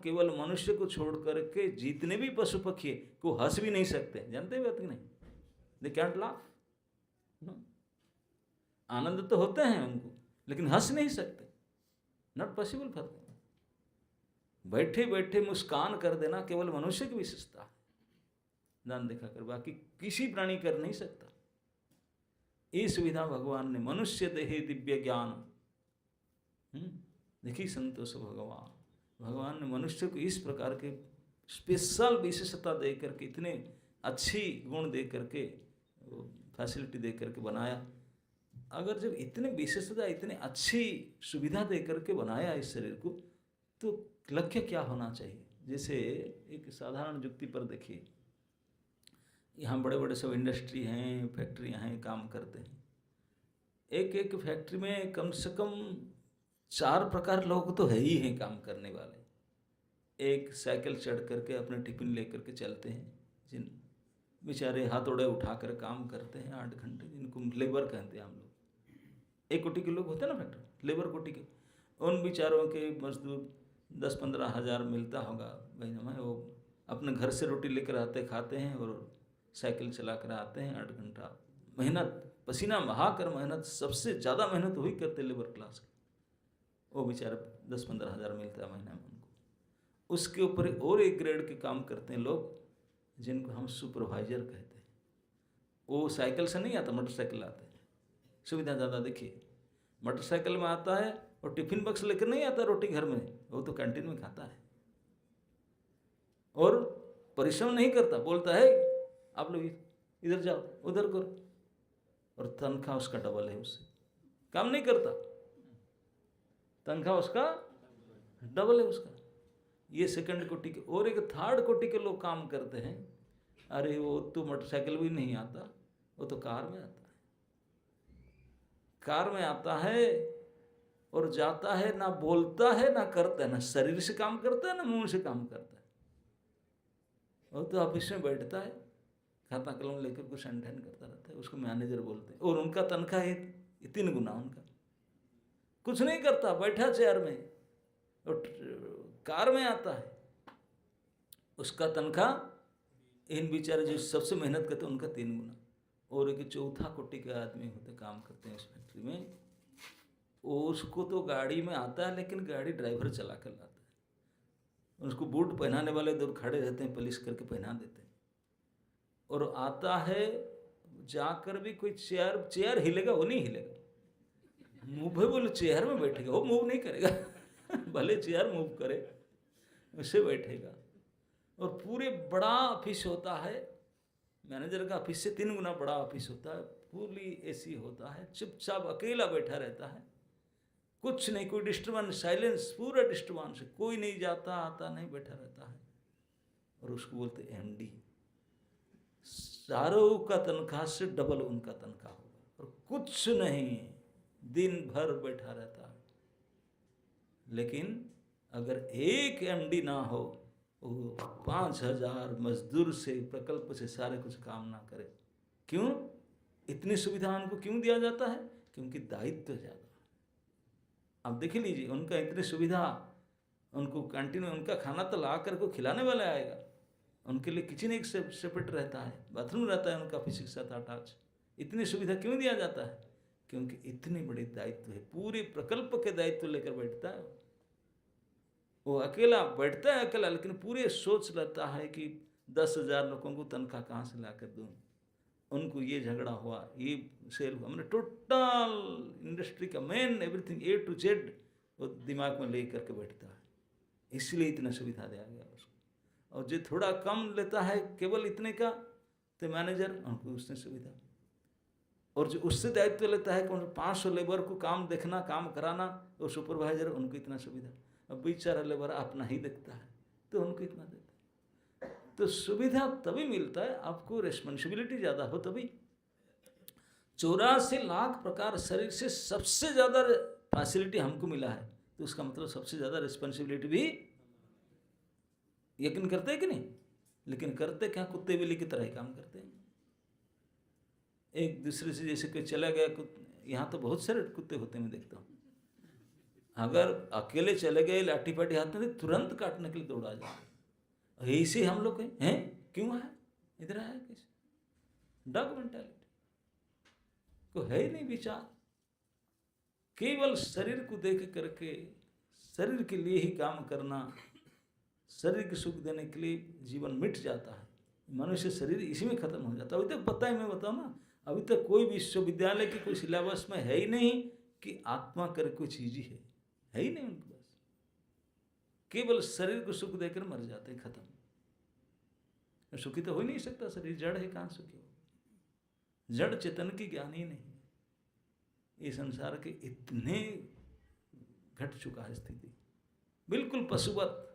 केवल मनुष्य को छोड़ करके जितने भी पशु पक्षी को हंस भी नहीं सकते, जानते हैं बात कि नहीं? They can't laugh. आनंद तो होते हैं उनको, लेकिन हंस नहीं सकते, नॉट पॉसिबल फॉर देम। बैठे बैठे मुस्कान कर देना केवल मनुष्य की विशेषता है, दान दिखाकर, बाकी किसी प्राणी कर नहीं सकता। ये सुविधा भगवान ने मनुष्य देहे दिव्य ज्ञान। देखिए संतोष भगवान, भगवान ने मनुष्य को इस प्रकार के स्पेशल विशेषता दे करके, इतने अच्छी गुण दे करके, फैसिलिटी दे करके बनाया। अगर जब इतने विशेषता, इतने अच्छी सुविधा दे करके बनाया इस शरीर को, तो लक्ष्य क्या होना चाहिए? जैसे एक साधारण युक्ति पर देखिए, यहाँ बड़े बड़े सब इंडस्ट्री हैं, फैक्ट्रियाँ हैं, काम करते हैं। एक एक फैक्ट्री में कम से कम 4 प्रकार लोग तो है ही हैं काम करने वाले। एक साइकिल चढ़ करके अपने टिफिन लेकर के चलते हैं, जिन बेचारे हाथौड़े उठाकर काम करते हैं 8 घंटे, जिनको लेबर कहते हैं हम लोग। एक कोटि के लोग होते हैं ना फैक्ट्री, लेबर कोटि के, उन बेचारों के मजदूर 10-15 हज़ार मिलता होगा महीने में। वो अपने घर से रोटी लेकर आते, खाते हैं और साइकिल चला कर आते हैं 8 घंटा मेहनत, पसीना बहाकर मेहनत, सबसे ज़्यादा मेहनत वही करते लेबर क्लास के। वो बेचारे 10-15 हज़ार मिलता है महीने में उनको। उसके ऊपर और एक ग्रेड के काम करते हैं लोग, जिनको हम सुपरवाइजर कहते हैं। वो साइकिल से नहीं आता, मोटरसाइकिल आते हैं। सुविधा ज़्यादा देखिए, मोटरसाइकिल में आता है और टिफिन बॉक्स लेकर नहीं आता रोटी घर में, वो तो कैंटीन में खाता है। और परिश्रम नहीं करता, बोलता है आप लोग इधर जाओ उधर करो, और तनख्वाह उसका डबल है, उससे काम नहीं करता, तनख्वाह उसका डबल है उसका। ये सेकंड कोटि के। और एक थर्ड कोटि के लोग काम करते हैं, अरे वो तो मोटरसाइकिल भी नहीं आता, वो तो कार में आता है, कार में आता है और जाता है, ना बोलता है ना करता है, ना शरीर से काम करता है ना मुंह से काम करता है। वो तो ऑफिस में बैठता है, खाता कलम लेकर कुछ एंटैन करता रहता है, उसको मैनेजर बोलते हैं। और उनका तनख्वाह है 3 गुना उनका, कुछ नहीं करता, बैठा चेयर में और कार में आता है, उसका तनख्वाह इन बेचारे जो सबसे मेहनत करते हैं उनका 3 गुना। और एक चौथा कोटि के आदमी होते, काम करते हैं उस फैक्ट्री में, उसको तो गाड़ी में आता है, लेकिन गाड़ी ड्राइवर चला कर लाता है। उसको बूट पहनाने वाले दूर खड़े रहते हैं, पुलिस करके पहना देते हैं। और आता है, जाकर भी कोई चेयर हिलेगा वो नहीं हिलेगा, मूव बोले चेयर में बैठेगा, वो मूव नहीं करेगा भले चेयर मूव करे, उसे बैठेगा। और पूरे बड़ा ऑफिस होता है, मैनेजर का ऑफिस से 3 गुना बड़ा ऑफिस होता है, फुली एसी होता है, चुपचाप अकेला बैठा रहता है, कुछ नहीं, कोई डिस्टर्बेंस, साइलेंस, पूरा डिस्टर्बेंस, कोई नहीं जाता आता नहीं, बैठा रहता है। और उसको बोलते एमडी। सारों का तनख्वाह से डबल उनका तनख्वाह होगा, और कुछ नहीं, दिन भर बैठा रहता है। लेकिन अगर एक एमडी ना हो, वो 5000 मजदूर से, प्रकल्प से सारे कुछ काम ना करे। क्यों? इतनी सुविधा उनको क्यों दिया जाता है? क्योंकि दायित्व ज़्यादा। अब देख लीजिए, उनका इतनी सुविधा, उनको कैंटीन में उनका खाना तो ला कर को खिलाने वाला आएगा, उनके लिए किचन एक सेपरेट रहता है, बाथरूम रहता है उनका ऑफिस के साथ अटैच। इतनी सुविधा क्यों दिया जाता है? क्योंकि इतने बड़े दायित्व है, पूरे प्रकल्प के दायित्व लेकर बैठता है। वो अकेला बैठता है अकेला, लेकिन पूरे सोच लेता है कि 10,000 लोगों को तनख्वाह कहाँ से ला कर दूँ, उनको ये झगड़ा हुआ, ये सेल हुआ, हमने टोटल इंडस्ट्री का main everything A to Z वो दिमाग में ले करके बैठता है। इसलिए इतना सुविधा दिया गया उसको। और जो थोड़ा कम लेता है केवल इतने का, तो मैनेजर, उनको उसने सुविधा। और जो उससे दायित्व लेता है कि 500 लेबर को काम देखना, काम कराना, और सुपरवाइजर, उनको इतना सुविधा। अब बेचारा लेबर अपना ही देखता है, तो उनको इतना देता है। तो सुविधा तभी मिलता है, आपको रिस्पॉन्सिबिलिटी ज़्यादा हो तभी। 84 लाख प्रकार शरीर से सबसे ज़्यादा फैसिलिटी हमको मिला है, तो उसका मतलब सबसे ज़्यादा रिस्पॉन्सिबिलिटी भी। यकीन करते हैं कि नहीं? लेकिन करते क्या, कुत्ते बिल्ली की तरह ही काम करते हैं। एक दूसरे से जैसे कोई चला गया, यहाँ तो बहुत सारे कुत्ते होते हैं, मैं देखता हूँ, अगर अकेले चले गए लाठी पाठी हाथ में, तुरंत काटने के लिए दौड़ा जाए। ऐसे हम लोग हैं, क्यों है इधर आया कैसे? डॉग मेंटालिटी को है ही नहीं विचार, केवल शरीर को देख करके शरीर के लिए ही काम करना, शरीर के सुख देने के लिए जीवन मिट जाता है। मनुष्य शरीर इसी में खत्म हो जाता है। अभी तक पता है, मैं बताऊँ ना, अभी तक कोई विश्वविद्यालय की कोई सिलेबस में है ही नहीं कि आत्मा कर कोई चीज ही है ही नहीं उनके पास। केवल शरीर को सुख देकर मर जाते हैं, खत्म। सुखी तो हो ही नहीं सकता, शरीर जड़ है, कहाँ सुखी हो? जड़ चेतन की ज्ञान ही नहीं। ये संसार के इतने घट चुका है स्थिति, बिल्कुल पशुवत।